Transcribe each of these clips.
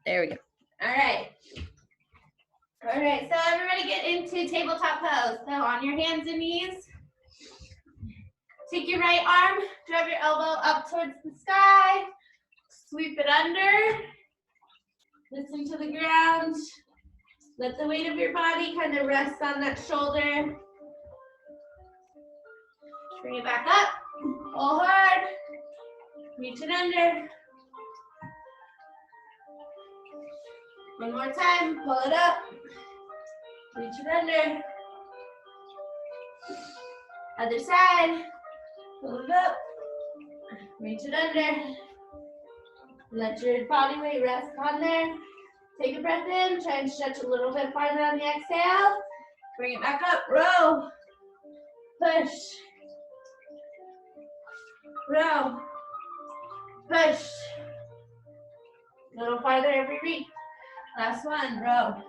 There we go. All right. All right, so everybody get into tabletop pose. So on your hands and knees. Take your right arm, drive your elbow up towards the sky. Sweep it under. Listen to the ground. Let the weight of your body kind of rest on that shoulder. Bring it back up. Pull hard. Reach it under. One more time. Pull it up. Reach it under. Other side. Pull it up. Reach it under. Let your body weight rest on there. Take a breath in. Try and stretch a little bit farther on the exhale. Bring it back up. Row. Push. Row. Push. A little farther every reach. Last one. Row.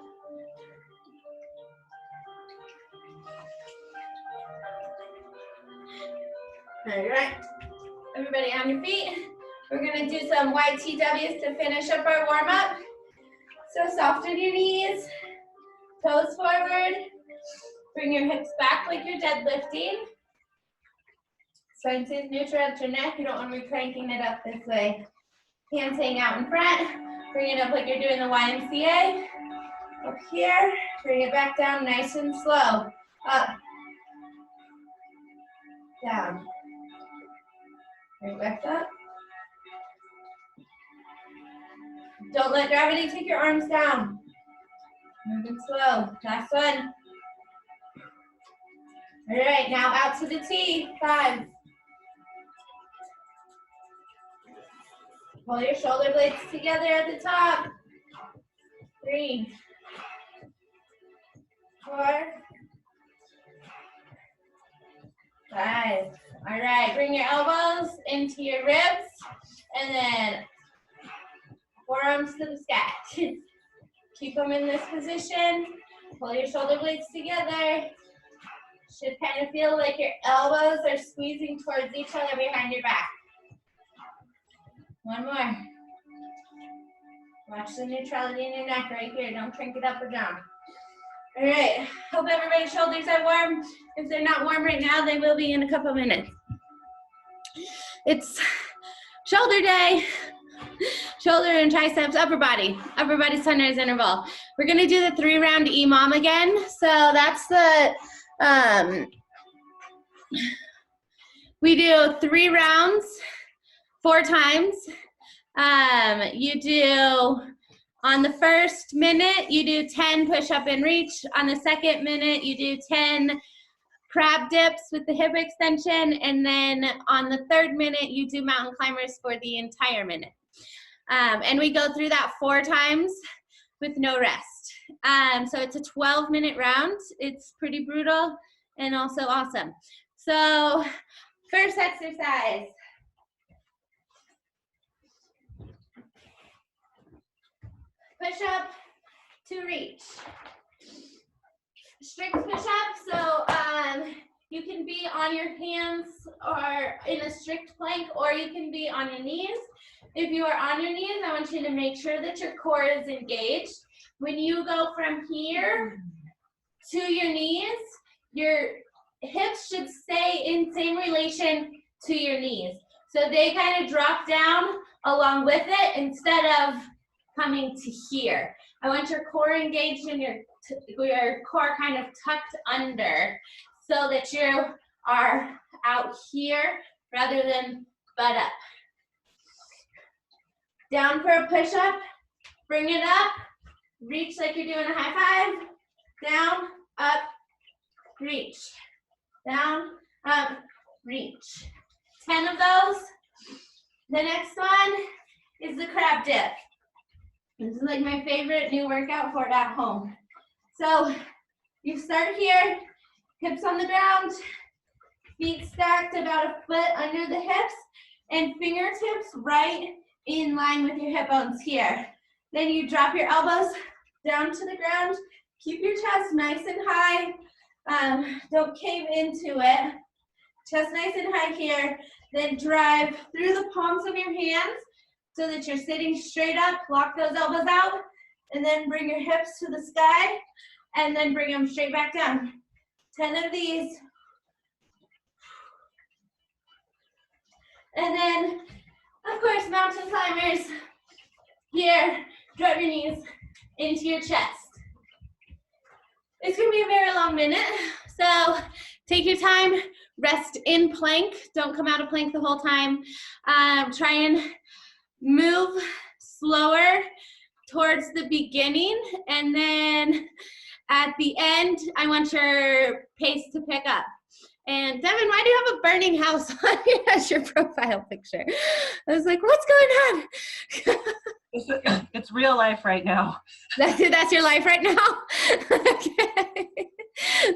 All right. Everybody on your feet. We're going to do some YTWs to finish up our warm-up. So soften your knees, toes forward, bring your hips back like you're deadlifting. Spine stays neutral at your neck. You don't want to be cranking it up this way. Hands hang out in front. Bring it up like you're doing the YMCA. Up here, bring it back down nice and slow. Up, down. Bring it back up. Don't let gravity take your arms down. Moving slow. Last one. All right, now out to the T. 5. Pull your shoulder blades together at the top. 3, 4, 5. All right, bring your elbows into your ribs and then forearms to the sky. Keep them in this position. Pull your shoulder blades together. Should kind of feel like your elbows are squeezing towards each other behind your back. One more. Watch the neutrality in your neck right here. Don't crank it up or down. All right. Hope everybody's shoulders are warm. If they're not warm right now, they will be in a couple minutes. It's shoulder day. Shoulder and triceps, upper body sunrise interval. We're gonna do the 3-round EMOM again. So that's the, we do 3 rounds, 4 times. You do, on the first minute, you do 10 push-up and reach. On the second minute, you do 10 crab dips with the hip extension. And then on the third minute, you do mountain climbers for the entire minute. And we go through that 4 times with no rest. So it's a 12-minute round. It's pretty brutal and also awesome. So first exercise. Push up to reach. Strict push up, so you can be on your hands or in a strict plank, or you can be on your knees. If you are on your knees, I want you to make sure that your core is engaged. When you go from here to your knees, your hips should stay in same relation to your knees. So they kind of drop down along with it instead of coming to here. I want your core engaged and your core kind of tucked under so that you are out here rather than butt up. Down for a push-up, bring it up, reach like you're doing a high five, down, up, reach, down, up, reach. 10 of those. The next one is the crab dip. This is like my favorite new workout for at home. So you start here, hips on the ground, feet stacked about a foot under the hips, and fingertips right in line with your hip bones here. Then you drop your elbows down to the ground. Keep your chest nice and high. Don't cave into it. Chest nice and high here. Then drive through the palms of your hands so that you're sitting straight up. Lock those elbows out, and then bring your hips to the sky, and then bring them straight back down. 10 of these. And then, of course, mountain climbers, here, drop your knees into your chest. It's gonna be a very long minute, so take your time, rest in plank. Don't come out of plank the whole time. Try and move slower towards the beginning, and then at the end, I want your pace to pick up. And Devin, why do you have a burning house on as your profile picture? I was like, what's going on? It's real life right now. That's your life right now? Okay.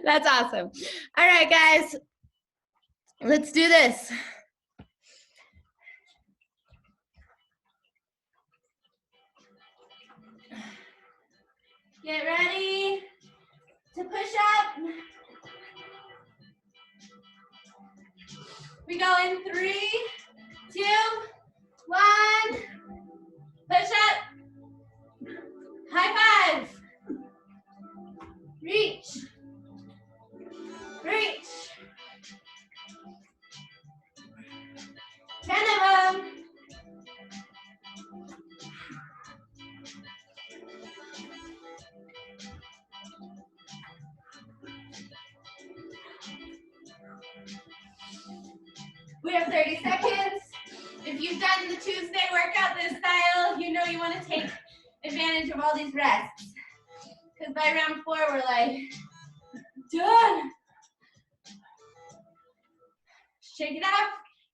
That's awesome. All right, guys, let's do this. Get ready to push up. We go in 3, 2, 1. Push up. High five. Reach. Reach. 10 of them. We have 30 seconds. If you've done the Tuesday workout this style, you know you want to take advantage of all these rests. Because by round 4, we're like, done. Shake it up.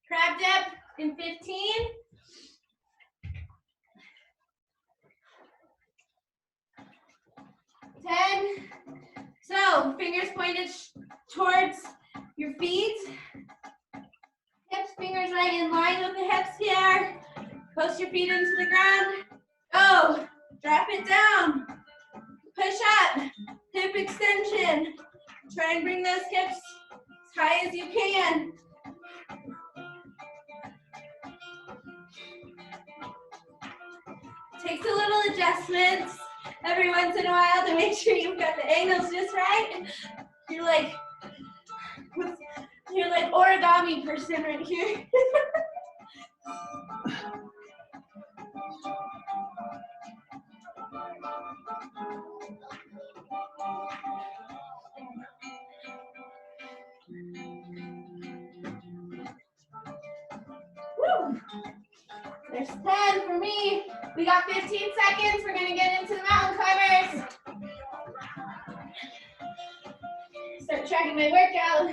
Crab dip in 15. So fingers pointed towards your feet. Hips, fingers right in line with the hips here. Post your feet into the ground. Go. Drop it down. Push up. Hip extension. Try and bring those hips as high as you can. Takes a little adjustments every once in a while to make sure you've got the angles just right. You're like origami person right here. Woo. There's 10 for me. We got 15 seconds. We're gonna get into the mountain climbers. Start tracking my workout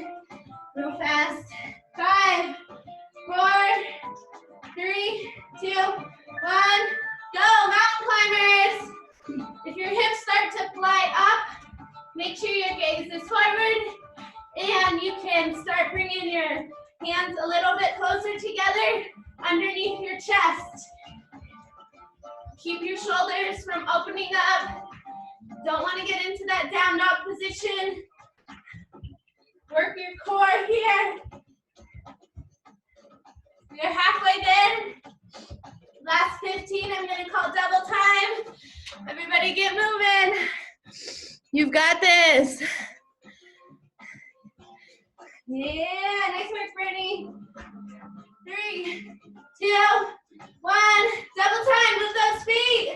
real fast. 5, 4, 3, 2, 1. Go, mountain climbers. If your hips start to fly up, make sure your gaze is forward, and you can start bringing your hands a little bit closer together underneath your chest. Keep your shoulders from opening up. Don't want to get into that down dog position. Work your core here. You're halfway there. Last 15, I'm going to call double time. Everybody get moving. You've got this. Yeah, nice work, Brittany. 3, 2, 1. Double time, move those feet.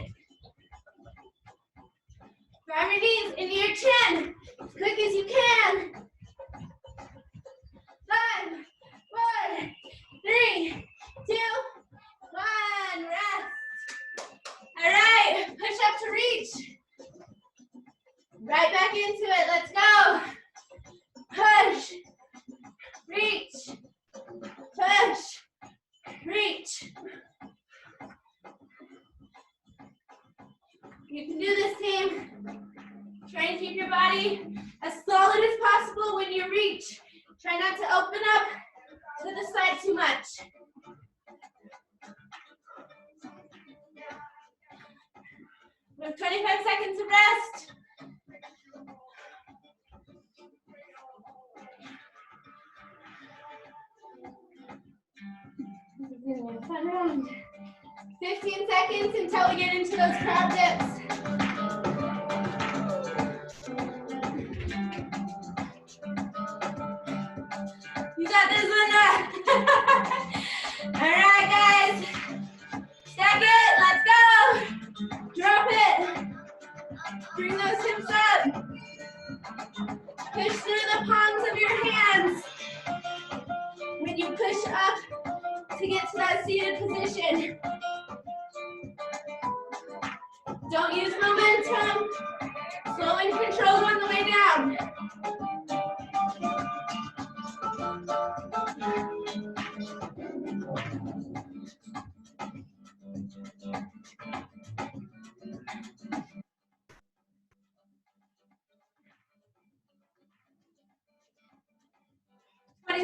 Grab your knees into your chin as quick as you can. 5, 4, 3, 2, 1. Rest. All right, push up to reach. Right back into it. Let's go. Push. Reach. Push. Reach. You can do this, team. Try and keep your body as solid as possible when you reach. Try not to open up to the side too much. We have 25 seconds of rest. Fun round. 15. seconds until we get into those crab dips. You got this, Linda. All right, guys. Stack it. Let's go. Drop it. Bring those hips up. Push through the palms of your hands. When you push up to get to that seated position. Don't use momentum. Slow and controlled on the way down.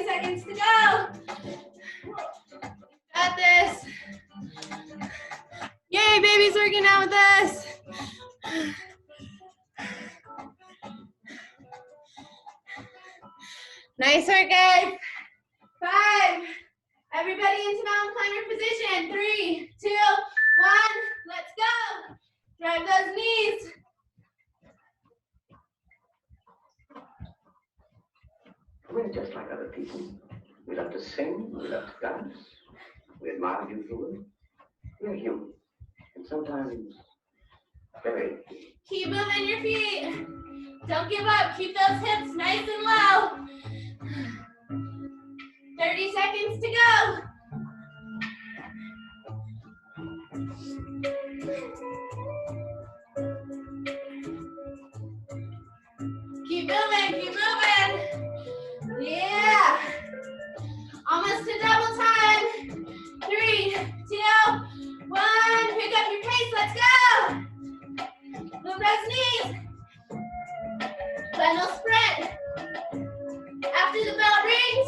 Seconds to go. Got this. Yay, baby's working out with us. Nice work, guys. 5. Everybody into mountain climber position. 3, 2, 1. Let's go. Drive those knees. We're just like other people. We love to sing, we love to dance, we admire beautiful women. We're human, and sometimes very. Keep moving your feet. Don't give up. Keep those hips nice and low. 30 seconds to go. Keep moving, keep moving. Yeah. Almost to double time. 3, 2, 1. Pick up your pace, let's go. Move those knees. Final sprint. After the bell rings,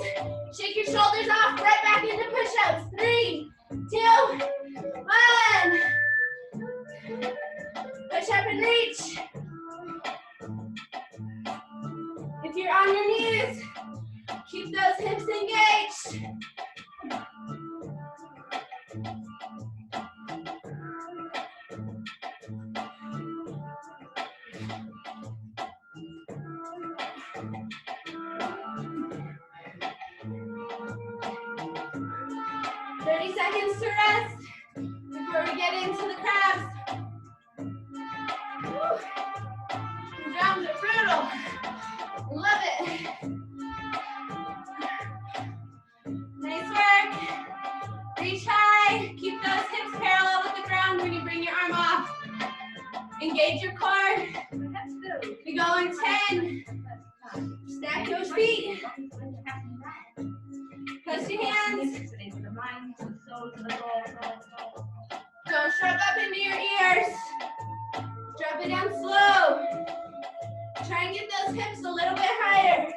shake your shoulders off, right back into push-ups. 3, 2, 1. Push up and reach. If you're on your knees, keep those hips engaged. Seconds to rest before we get into the crabs. Woo. These rounds are brutal. Love it. Nice work. Reach high. Keep those hips parallel with the ground when you bring your arm off. Engage your core. We go in 10. Stack those feet. Touch your hands. Don't shrug up into your ears. Drop it down slow. Try and get those hips a little bit higher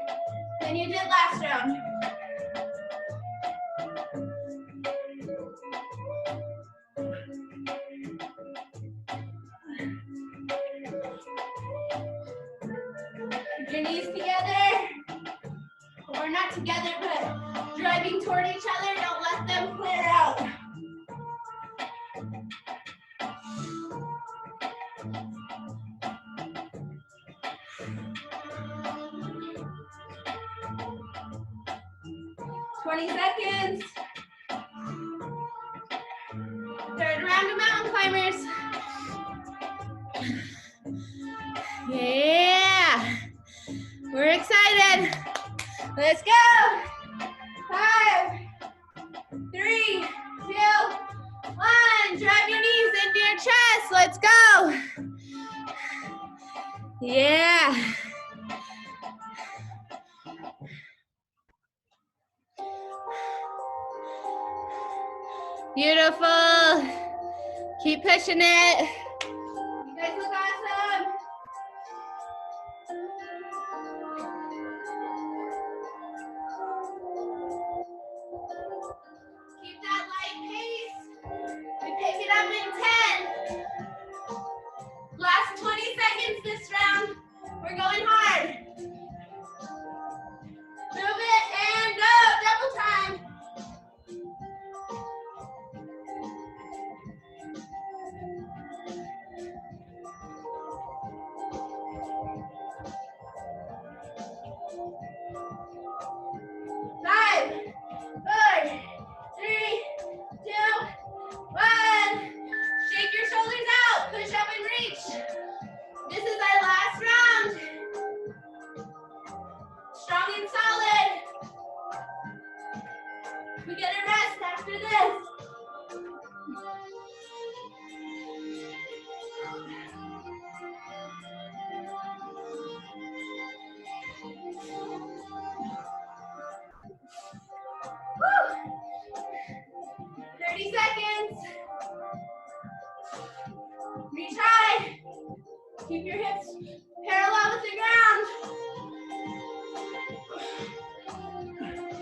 than you did last round. Keep your knees together. Or not together, but driving toward each other. Don't let them flare out. Seconds. Third round of mountain climbers. Yeah. We're excited. Let's go. 5, 3, 2, 1. Drive your knees into your chest. Let's go. Yeah. Beautiful. Keep pushing it. You guys look awesome. Keep that light pace. We pick it up in 10. Last 20 seconds this round. We're going hard. Move it and go. Double time. Reach high. Keep your hips parallel with the ground.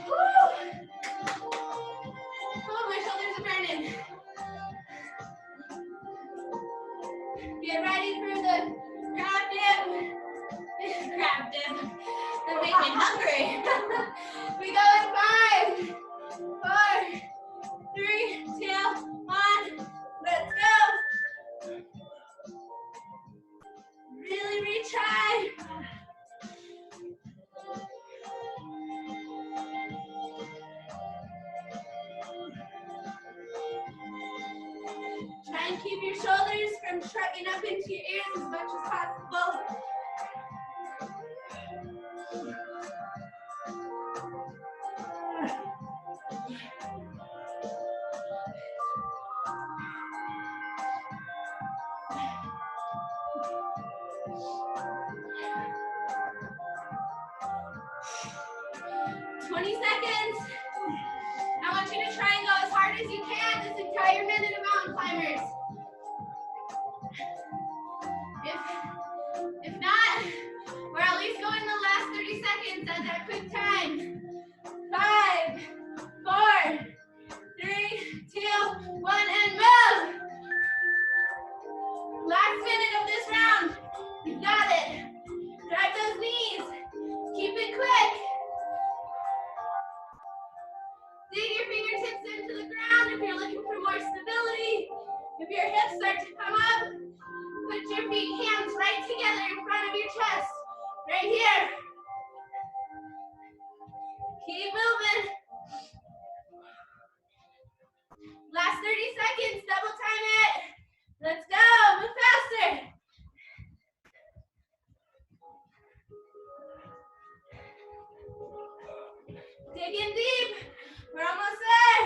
Woo. Oh, my shoulders are burning. Get ready for the crab dip. Crab dip. That makes me hungry. We go in 5, 4, 3, 2, 1. Let's go. Really reach high. Try and keep your shoulders from shrugging up into your ears as much as possible. Seconds. I want you to try and go as hard as you can this entire minute of mountain climbers. If not, we're at least going the last 30 seconds at that quick time. 5, 4, 3, 2, 1, and move. Last minute of this round. You got it. Drive those knees. Keep it quick. Dig your fingertips into the ground if you're looking for more stability. If your hips start to come up, put your hands right together in front of your chest. Right here. Keep moving. Last 30 seconds, double time it. Let's go, move faster. Dig in deep. We're almost there.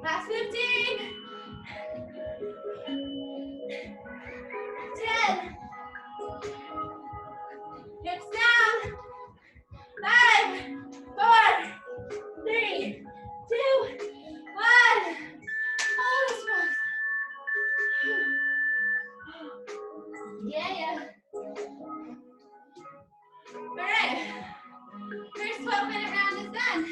Last 15. 10. Hips down. 5, 4, 3, 2, 1. Holy smokes. Yeah. All right. First 12-minute round is done.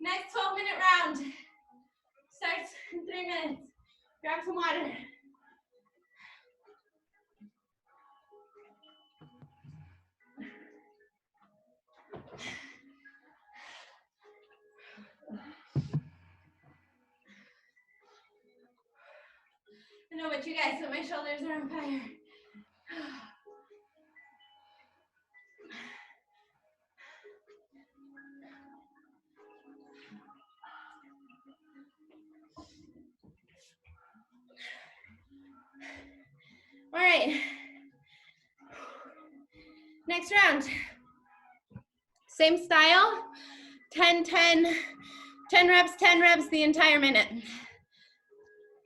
Next 12-minute round starts in 3 minutes. Grab some water. I know about you guys, but my shoulders are on fire. All right. Next round. Same style. 10, 10, 10 reps, 10 reps the entire minute.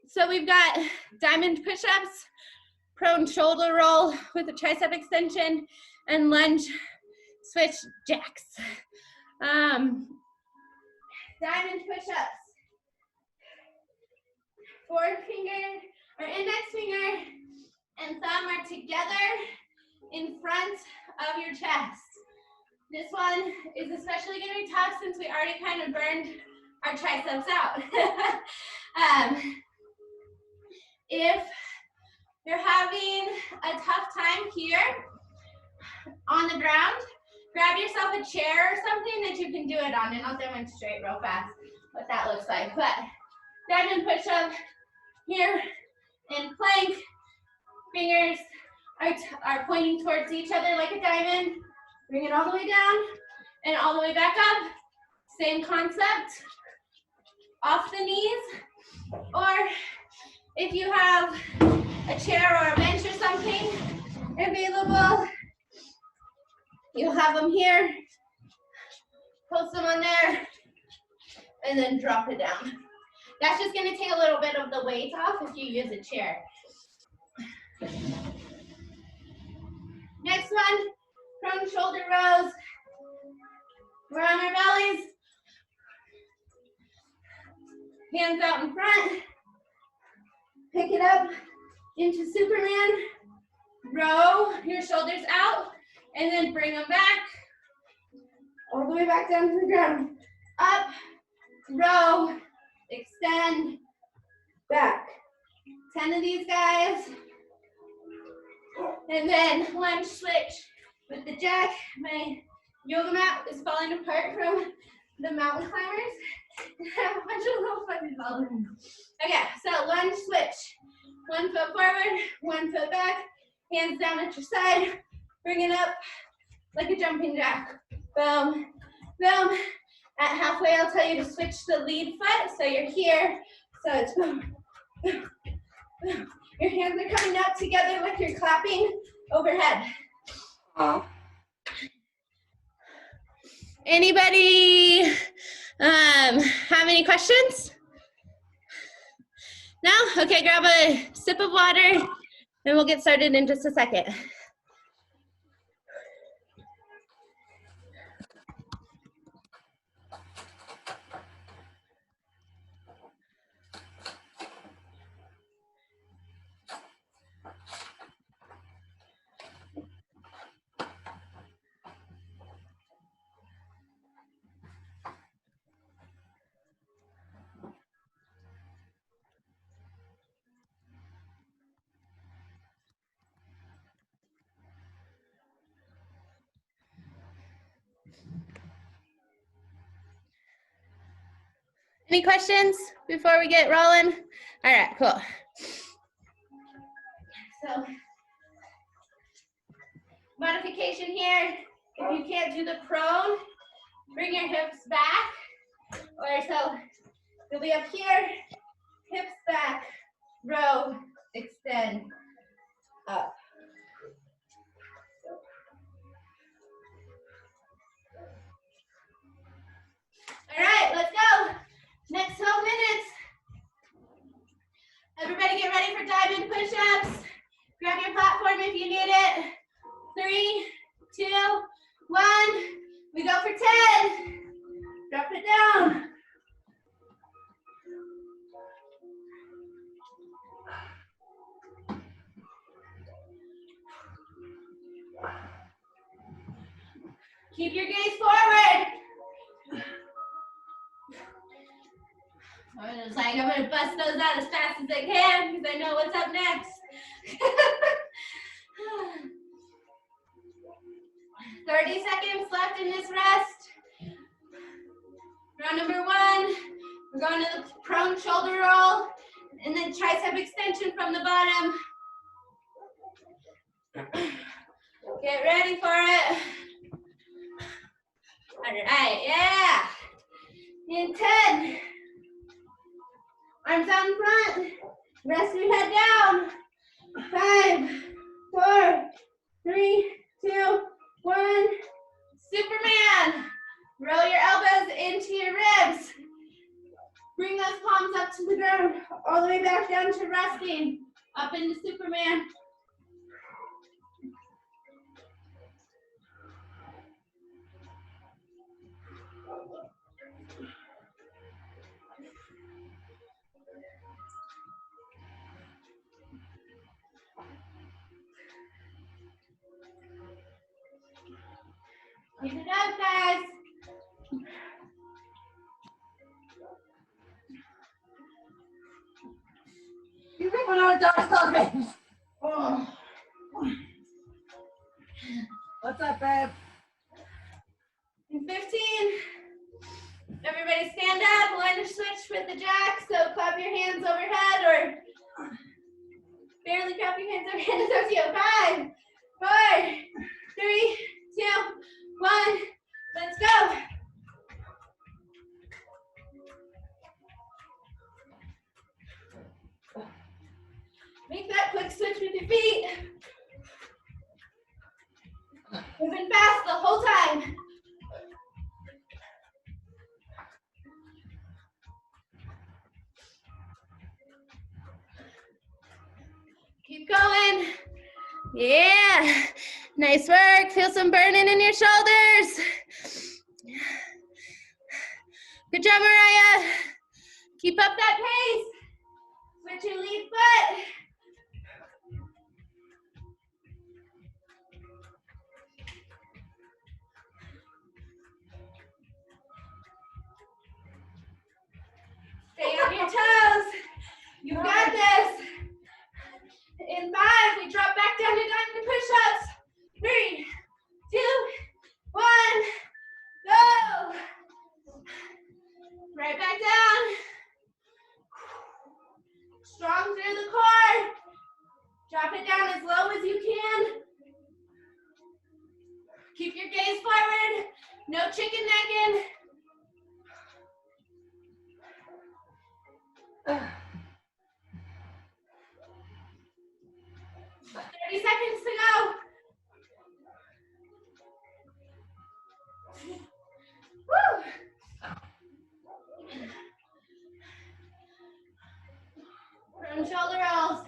So we've got diamond push-ups, prone shoulder roll with a tricep extension, and lunge switch jacks. Diamond push-ups. Index finger and thumb are together in front of your chest. This one is especially going to be tough since we already kind of burned our triceps out. If you're having a tough time here on the ground, grab yourself a chair or something that you can do it on, and I'll demonstrate real fast what that looks like. But diamond push-up here and plank. Fingers are pointing towards each other like a diamond. Bring it all the way down and all the way back up. Same concept. Off the knees. Or if you have a chair or a bench or something available, you'll have them here. Post them on there and then drop it down. That's just going to take a little bit of the weight off if you use a chair. Next one, prone shoulder rows. We're on our bellies. Hands out in front. Pick it up into Superman. Row your shoulders out and then bring them back. All the way back down to the ground. Up, row, extend, back. 10 of these guys. And then lunge switch with the jack. My yoga mat is falling apart from the mountain climbers. I have a bunch of little fuzzies all over me. Okay, so lunge switch. 1 foot forward, 1 foot back. Hands down at your side. Bring it up like a jumping jack. Boom, boom. At halfway, I'll tell you to switch the lead foot. So you're here. So it's boom, boom, boom. Your hands are coming out together like you're clapping overhead. Anybody have any questions? No? Okay, grab a sip of water and we'll get started in just a second. Any questions before we get rolling? All right, cool. So, modification here. If you can't do the prone, bring your hips back. Or so, you'll be up here, hips back, row, extend, up. All right, let's go. Next 12 minutes. Everybody get ready for diamond push-ups. Grab your platform if you need it. 3, 2, 1. We go for 10. Drop it down. Keep your gaze forward. I was like, I'm gonna bust those out as fast as I can because I know what's up next. 30 seconds left in this rest. Round number 1, we're going to the prone shoulder roll and then tricep extension from the bottom. Get ready for it. All right, yeah. In 10. Arms out in front. Rest your head down. 5, 4, 3, 2, 1. Superman. Roll your elbows into your ribs. Bring those palms up to the ground, all the way back down to resting. Up into Superman. Keep it up, guys. You think we're not done talking? Oh. What's up, babe? In 15. Everybody stand up. Lunge switch with the jack. So clap your hands overhead or barely clap your hands overhead. It's up to you. 5, 4, 3, 2, 1. Let's go. Make that quick switch with your feet. Moving fast the whole time. Keep going. Yeah. Nice work. Feel some burning in your shoulders. Good job, Mariah. Keep up that pace. Switch your lead foot. Stay on your toes. You got this. In 5, we drop back down to diamond push-ups. 3, 2, 1, go. Right back down. Strong through the core. Drop it down as low as you can. Keep your gaze forward. No chicken necking. 30 seconds to go. Woo. Front shoulder rolls.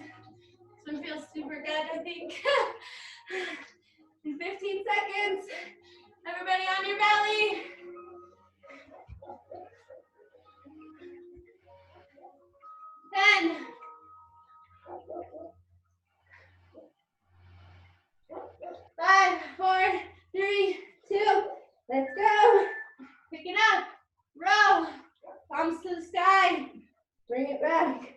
This one feels super good, I think. In 15 seconds. Everybody on your belly. 10. 5, 4, 3, 2. Let's go. Pick it up. Row. Palms to the sky. Bring it back.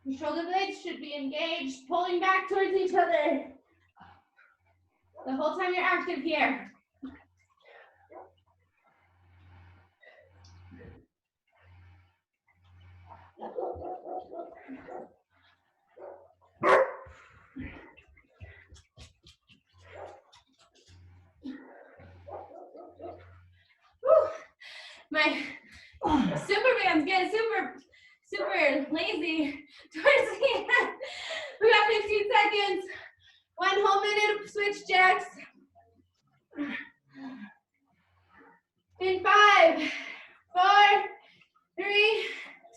Your shoulder blades should be engaged, pulling back towards each other. The whole time you're active here. Whew. My Superman's getting super lazy towards the end. We got 15 seconds. 1 whole minute of switch jacks. In 5, 4, 3,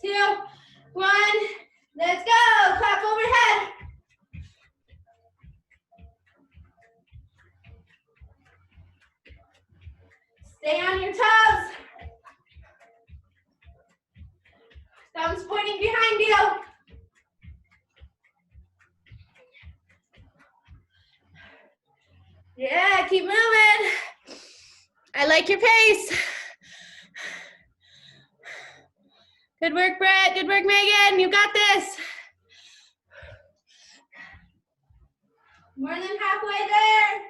2, 1. Let's go. Clap overhead. Stay on your toes. Thumbs pointing behind you. Yeah, keep moving. I like your pace. Good work, Brett. Good work, Megan. You got this. More than halfway there.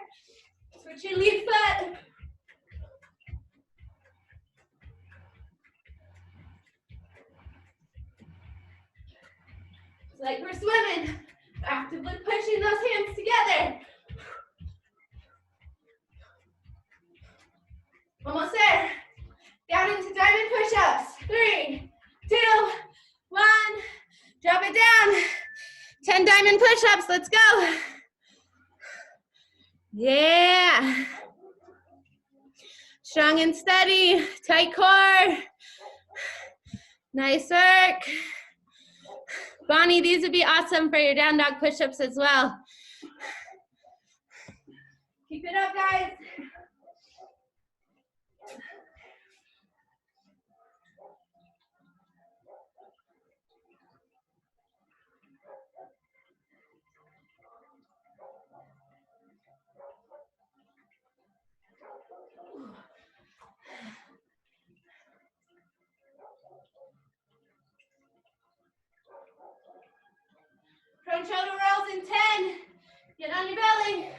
Switch your lead foot. It's like we're swimming. Actively pushing those hands together. Almost there. Down into diamond push-ups. 3, 2, 1. Drop it down. 10 diamond push-ups. Let's go. Yeah. Strong and steady. Tight core. Nice work. Bonnie, these would be awesome for your down dog push-ups as well. Keep it up, guys. Front shoulder rolls in 10. Get on your belly.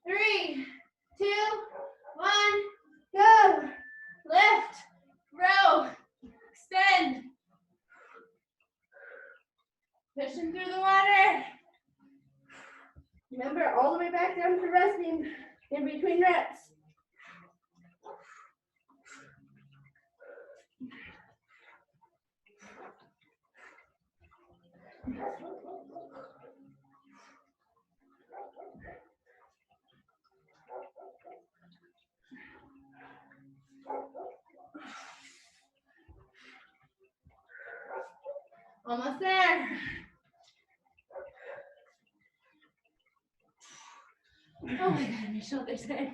Three, 2, 1, go. Lift, row, extend. Pushing through the water. Remember, all the way back down to resting in between reps. Almost there. Oh my God, my shoulders hurt.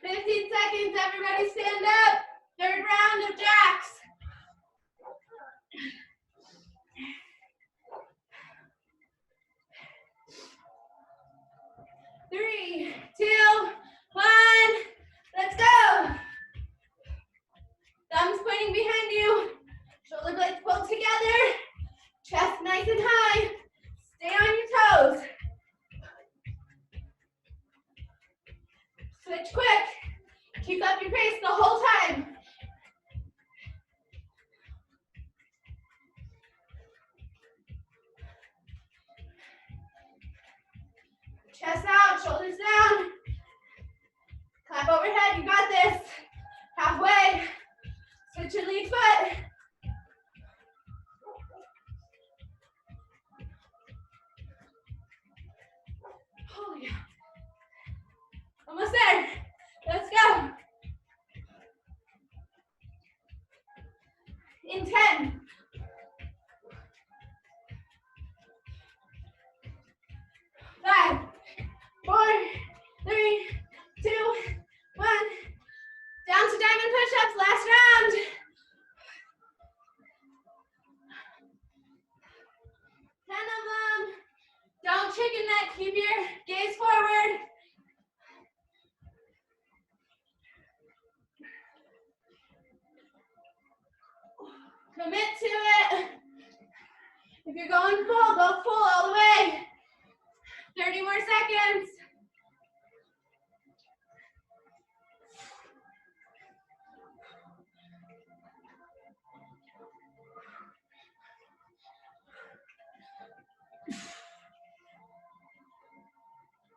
15 seconds, everybody stand up. Third round of jacks. 3, 2, 1, let's go. Thumbs pointing behind you. Shoulder blades pulled together. Chest nice and high. Stay on your toes. Switch quick. Keep up your pace the whole time. Chest out, shoulders down. Clap overhead, you got this. Halfway. Switch your lead foot. Holy cow. Almost there. Let's go. In 10. 5, 4, 3, 2, 1. Down to diamond push-ups, last round. 10 of them. Don't chicken neck, keep your gaze forward. Commit to it. If you're going full, go full all the way. 30 more seconds.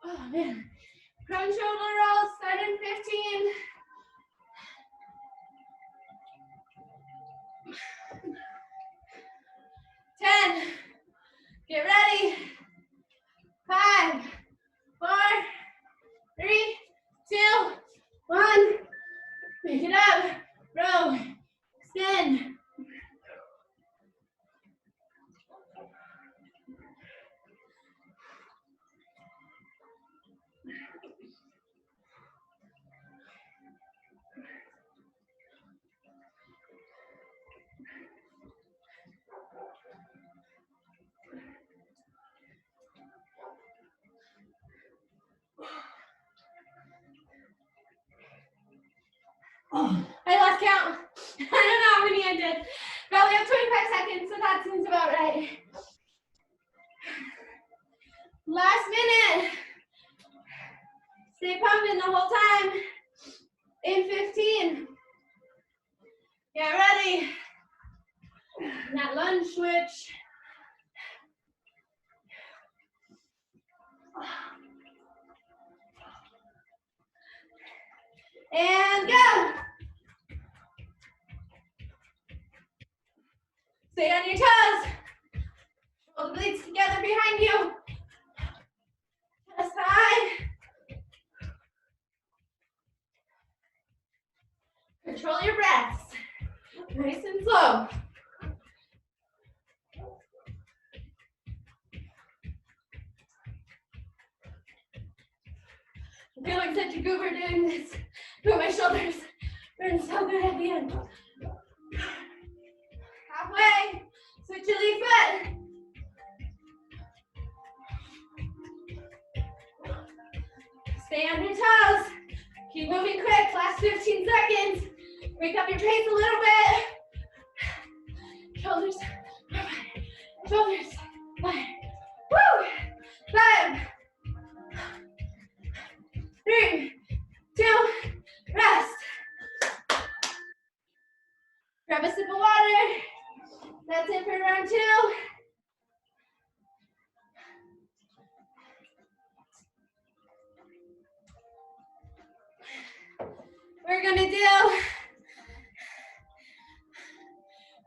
Oh man. Front shoulder rolls, start in 15. Get ready. 5, 4, 3, 2, 1. Pick it up. Row. Extend. I lost count. I don't know how many I did. Probably have 25 seconds, so that seems about right. Last minute. Stay pumping the whole time. In 15. Get ready. That lunge switch. And go. Stay on your toes. Hold the blades together behind you. Chest high. Control your breaths. Nice and slow. I feel like such a goober doing this. But my shoulders burn so good at the end. Halfway. Switch your lead foot. Stay on your toes. Keep moving quick. Last 15 seconds. Break up your pace a little bit. Shoulders. Shoulders. Woo! 5, 3, 2, rest. Grab a sip of water. That's it for round 2. We're gonna do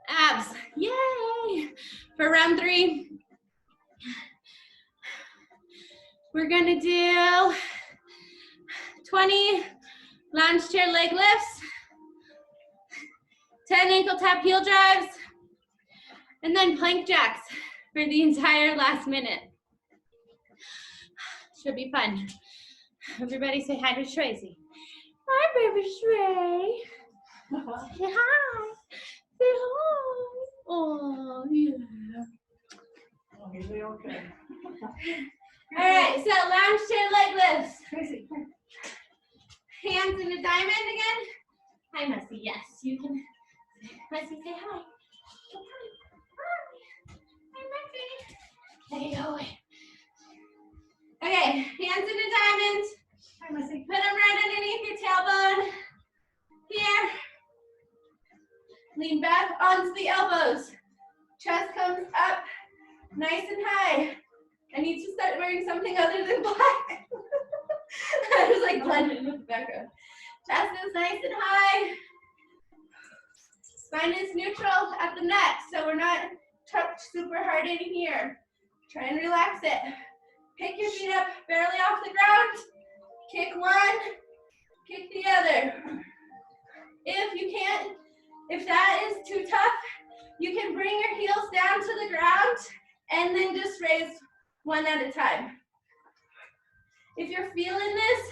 abs. Yay! For round 3, we're gonna do 20 lounge chair leg lifts, 10 ankle tap heel drives, And then plank jacks for the entire last minute. Should be fun. Everybody say hi to Tracy. Hi, baby Shrey. Say hi. Say hi. Oh, yeah. Oh, he'll be okay. All right, so lounge chair leg lifts. Tracy. Hands in a diamond again. Hi, Messy. Yes, you can. Messy, say hi. Hi, Messy. There you go. Okay, hands in a diamond. Hi, Missy. Put them right underneath your tailbone. Here. Lean back onto the elbows. Chest comes up nice and high. I need to start wearing something other than black. I was like blending with the background. Chest is nice and high. Spine is neutral at the neck, so we're not tucked super hard in here. Try and relax it. Pick your feet up barely off the ground. Kick one, kick the other. If you can't, if that is too tough, you can bring your heels down to the ground and then just raise one at a time. If you're feeling this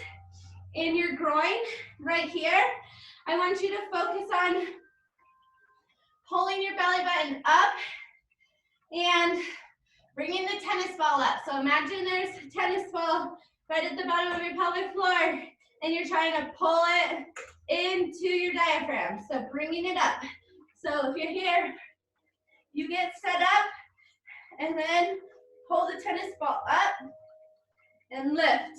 in your groin right here, I want you to focus on pulling your belly button up and bringing the tennis ball up. So imagine there's a tennis ball right at the bottom of your pelvic floor and you're trying to pull it into your diaphragm. So bringing it up. So if you're here, you get set up and then pull the tennis ball up and lift.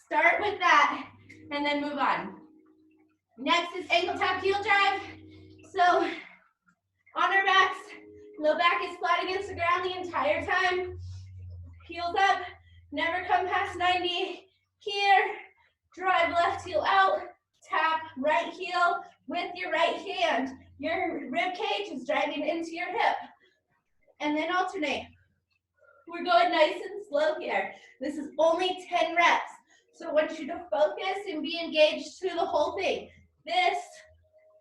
Start with that and then move on. Next is ankle tap heel drive. So on our backs, low back is flat against the ground the entire time. Heels up, never come past 90. Here, drive left heel out, tap right heel with your right hand. Your rib cage is driving into your hip. And then alternate. We're going nice and slow here. This is only 10 reps. So I want you to focus and be engaged through the whole thing. This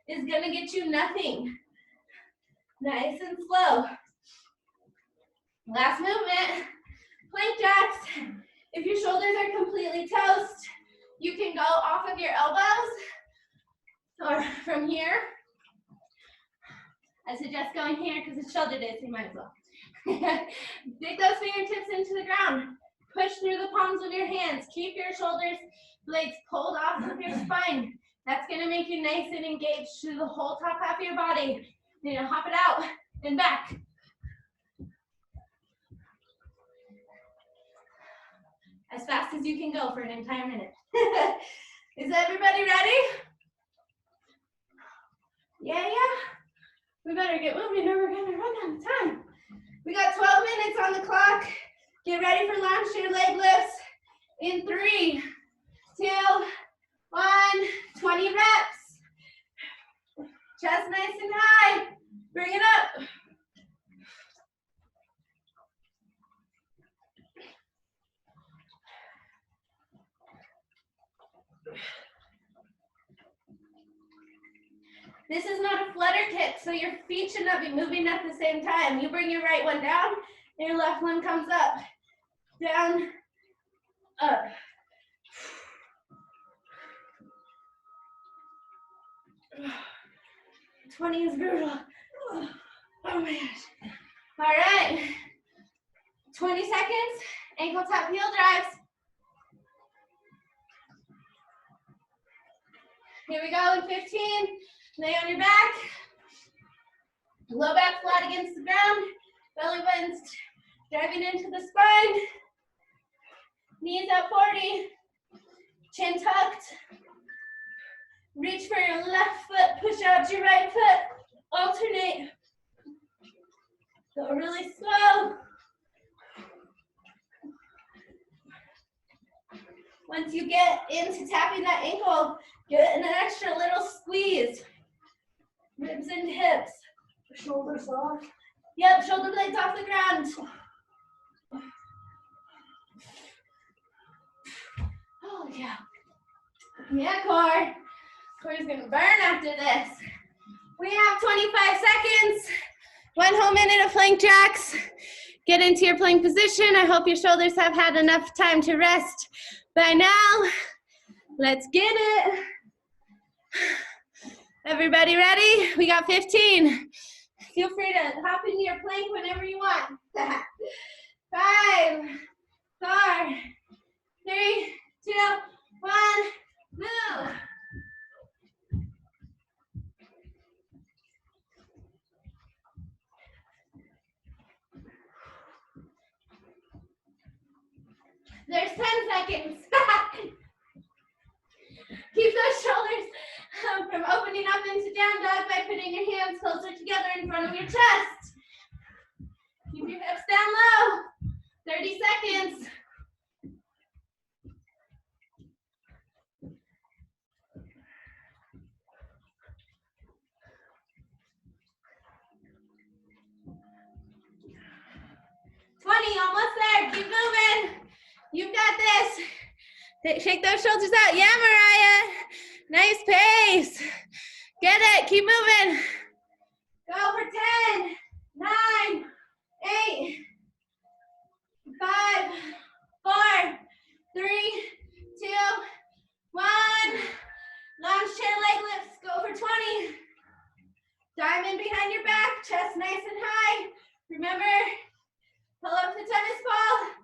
is gonna get you nothing. Nice and slow. Last movement, plank jacks. If your shoulders are completely toast, you can go off of your elbows or from here. I suggest going here because it's shoulder day, so you might as well. Dig those fingertips into the ground. Push through the palms of your hands. Keep your shoulders, blades pulled off of your spine. That's gonna make you nice and engaged through the whole top half of your body. You're gonna hop it out and back. As fast as you can go for an entire minute. Is everybody ready? Yeah. We better get moving or we're gonna run out of time. We got 12 minutes on the clock. Get ready for lounge chair leg lifts in 3, 2, 1, 20 reps. Chest nice and high. Bring it up. This is not a flutter kick, so your feet should not be moving at the same time. You bring your right one down, and your left one comes up. Down, up. "20 is brutal. Oh my gosh. All right. 20 seconds, ankle tap heel drives. Here we go in 15. Lay on your back. Low back flat against the ground. Belly button's driving into the spine. Knees at 40. Chin tucked. Reach for your left foot. Push out your right foot. Alternate. Go really slow. Once you get into tapping that ankle, get an extra little squeeze. Ribs and hips. Shoulders off. Yep, shoulder blades off the ground. Oh, yeah. Yeah, core. Core's gonna burn after this. We have 25 seconds. 1 whole minute of plank jacks. Get into your plank position. I hope your shoulders have had enough time to rest by now. Let's get it. Everybody ready? We got 15. Feel free to hop into your plank whenever you want. 5, 4, 3, 2, 1, move. There's 10 seconds. Keep those shoulders from opening up into down dog by putting your hands closer together in front of your chest. Keep your hips down low. 30 seconds. Almost there. Keep moving. You've got this. Shake those shoulders out. Yeah, Mariah. Nice pace. Get it. Keep moving. Go for 10, 9, 8, 5, 4, 3, 2, 1. Lunge chair leg lifts. Go for 20. Diamond behind your back. Chest nice and high. Remember, pull up the tennis ball.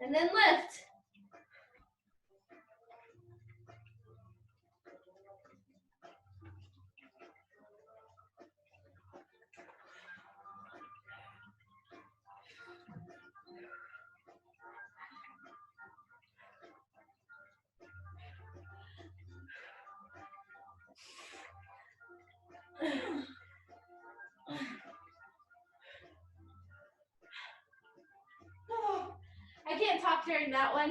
And then lift. I can't talk during that one.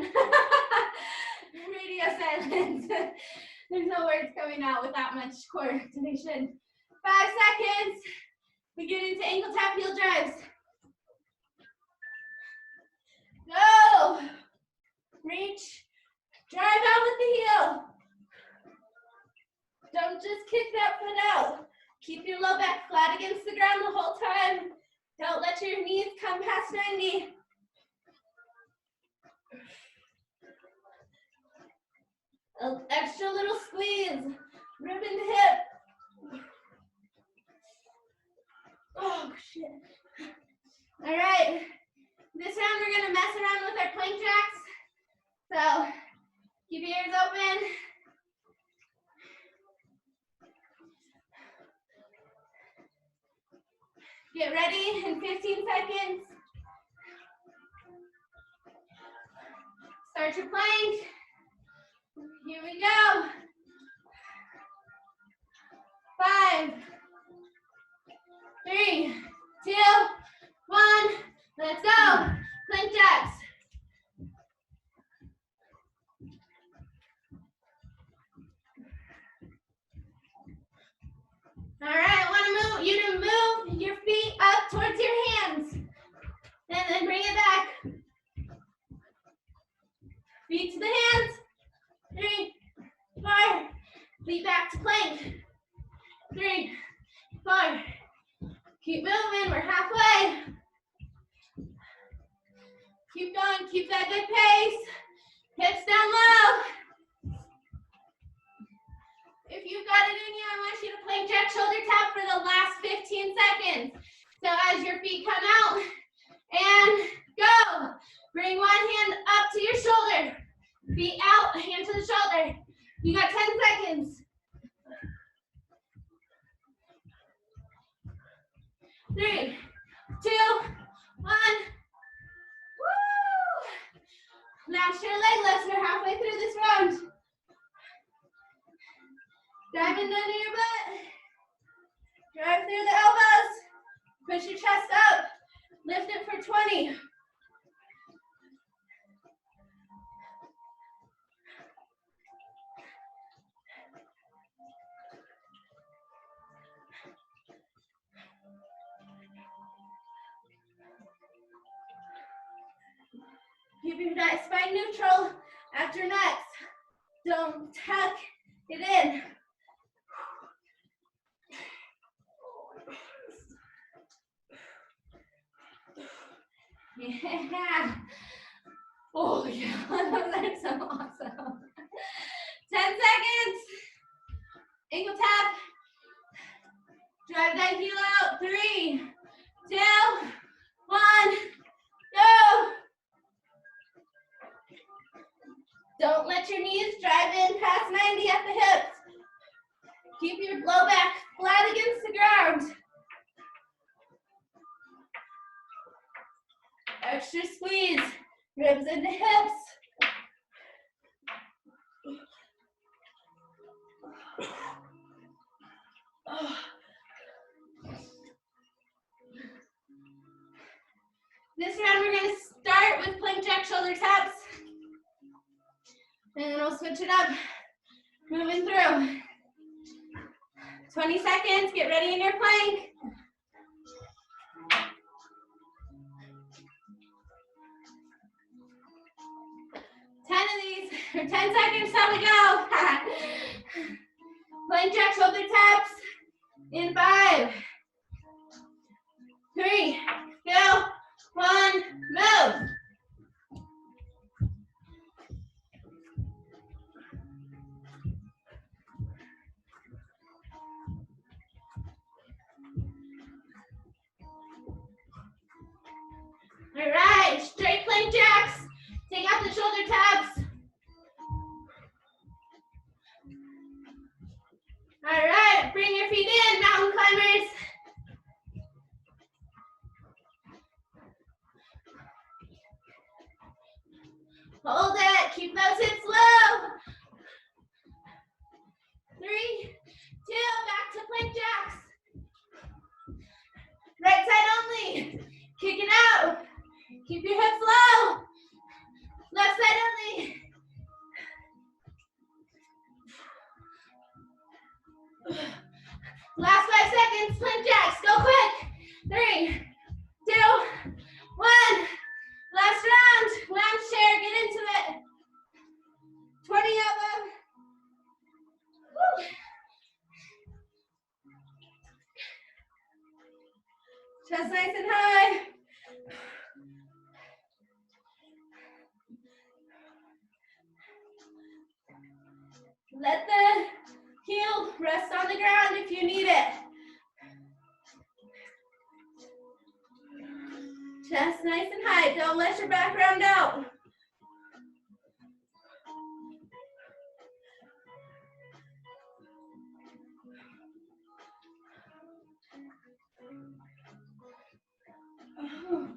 Radio silence. There's no words coming out with that much coordination. 5 seconds. We get into ankle tap heel drives. Go. Reach. Drive out with the heel. Don't just kick that foot out. Keep your low back flat against the ground the whole time. Don't let your knees come past 90. An extra little squeeze. Rib in the hip. Oh, shit. All right. This round, we're going to mess around with our plank jacks. So, keep your ears open. Get ready in 15 seconds. Start your plank. Here we go. 5, 3, 2, 1. Let's go. Plank jacks. All right, I want you to move your feet up towards your hands. And then bring it back. Feet to the hands. 3, 4. Feet back to plank. 3, 4. Keep moving, we're halfway. Keep going, keep that good pace. Hips down low. If you've got it in you, I want you to plank jack shoulder tap for the last 15 seconds. So as your feet come out, and go. Bring one hand up to your shoulder. Feet out, hand to the shoulder. You got 10 seconds. 3, 2, 1. Woo! Now your leg lifts. We're halfway through this round. Diamond under your butt. Drive through the elbows. Push your chest up. Lift it for 20. Keep your spine neutral after next. Don't tuck it in. Yeah. Oh yeah, those are so awesome. 10 seconds. Ankle tap. Drive that heel out. 3, 2, 1, go. Don't let your knees drive in past 90 at the hips. Keep your low back flat against the ground. Extra squeeze, ribs into hips. This round we're going to start with plank jack shoulder taps. And then we'll switch it up, moving through. 20 seconds, get ready in your plank. 10 of these, or 10 seconds, time to go. Plank jack shoulder taps in 5, 3, 2, 1, move. All right, straight plank jacks. Take out the shoulder taps. All right, bring your feet in, mountain climbers. Hold it, keep those hips low. 3, 2, back to plank jacks. Right side only, kick it out. Keep your hips low. Left side only. Last 5 seconds, plank jacks, go quick. 3, 2, 1. Last round, lounge chair, get into it. 20 of them. Woo. Chest nice and high. Let the heel rest on the ground if you need it. Chest nice and high. Don't let your back round out. Oh.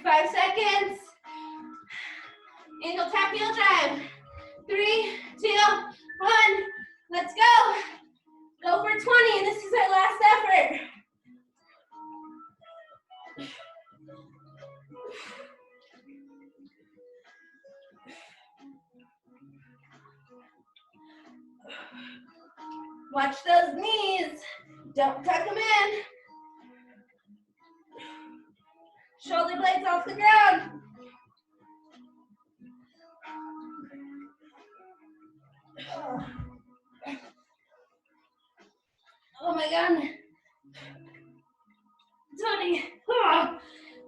5 seconds. Ankle tap heel drive. 3, 2, 1. Let's go. Go for 20. This is our last effort. Watch those knees. Don't tuck them in. Shoulder blades off the ground. Oh my God. 20.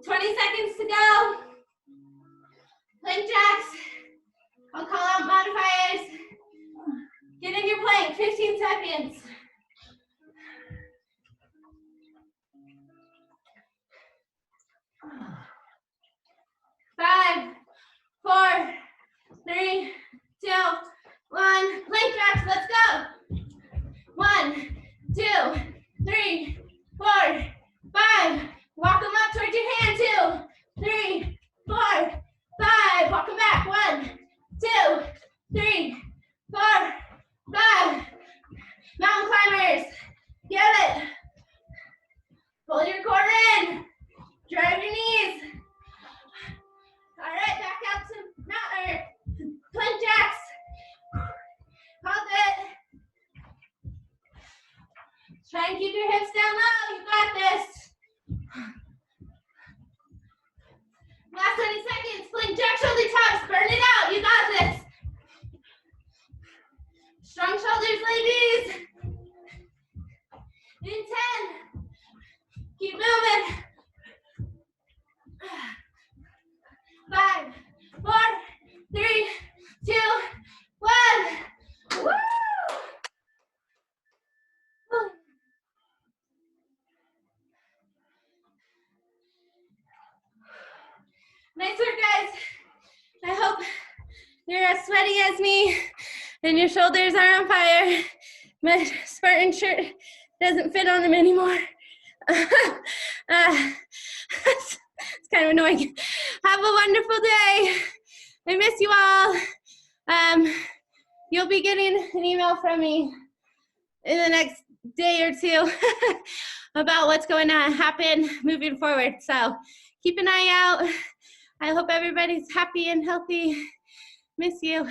20 seconds to go. Plank jacks. I'll call out modifiers. Get in your plank, 15 seconds. 5, 4, 3, 2, 1. Plank jacks, let's go. 1, 2, 3, 4, 5. Walk them up towards your hand. 2, 3, 4, 5. Walk them back. 1, 2, 3, 4, 5. Mountain climbers. Get it. Pull your core in. Drive your knees. All right, back out to plank jacks. Try and keep your hips down low. You got this. Last 20 seconds. Fling jack shoulder taps. Burn it out. You got this. Strong shoulders, ladies. In 10. Keep moving. 5, 4, 3, 2, 1. Woo! Nice work, guys. I hope you're as sweaty as me and your shoulders are on fire. My Spartan shirt doesn't fit on them anymore. It's kind of annoying. Have a wonderful day. I miss you all. You'll be getting an email from me in the next day or two about what's going to happen moving forward. So keep an eye out. I hope everybody's happy and healthy. Miss you.